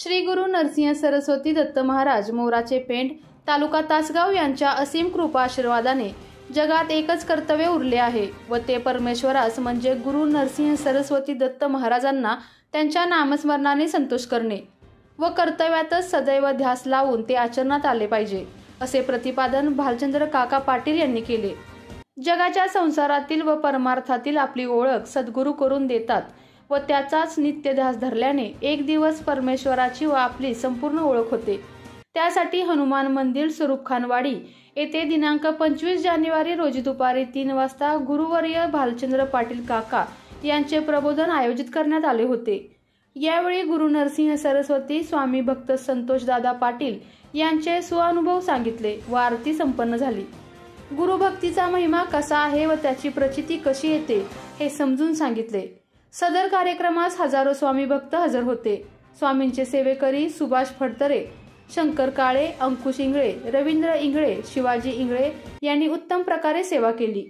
श्री गुरु नरसिंह सरस्वती दत्त महाराज मोराचे पेंड तालुका तासगाव यांच्या असीम कृपा आशीर्वादाने जगात एकच कर्तव्य उरले आहे व ते परमेश्वरास म्हणजे गुरु नरसिंह सरस्वती दत्त महाराजांना त्यांच्या नामस्मरणाने संतोष करणे व कर्तव्यातच सदैव ध्यास लावून ते आचरणात आले पाहिजे, असे प्रतिपादन भालचंद्र काका पाटील यांनी केले। जगाच्या संसारातील व परमार्थातील आपली ओळख सद्गुरू करून देतात व त्याचाच नित्य ध्यास धरल्याने एक दिवस परमेश्वराची व आपली संपूर्ण ओळख होते। त्यासाठी हनुमान मंदिर स्वरूपखानवाडी येथे दिनांक 25 जानेवारी रोजी दुपारी 3 वाजता गुरुवर्य भालचंद्र पाटील काका यांचे प्रबोधन आयोजित करण्यात आले होते। यावेळी गुरु नरसिंह सरस्वती स्वामी भक्त संतोष दादा पाटील यांचे स्वानुभव सांगितले व आरती संपन्न झाली। गुरुभक्तीचा महिमा कसा आहे व त्याची प्रचिती कशी येते हे समजून सांगितले। सदर कार्यक्रमास हजारो स्वामी भक्त हजर होते। स्वामींचे सेवेकरी सुभाष फडतरे, शंकर काळे, अंकुश इंगळे, रवींद्र इंगळे, शिवाजी इंगळे यांनी उत्तम प्रकारे सेवा केली।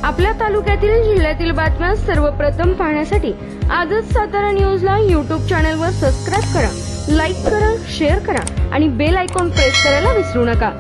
आपल्या तालुक्यातील जिल्ह्यातील बातम्या सर्वप्रथम पाहण्यासाठी आजच सातारा न्यूजला YouTube चॅनलवर सबस्क्राइब करा, लाईक करा, शेअर करा आणि बेल आयकॉन प्रेस करायला विसरू नका।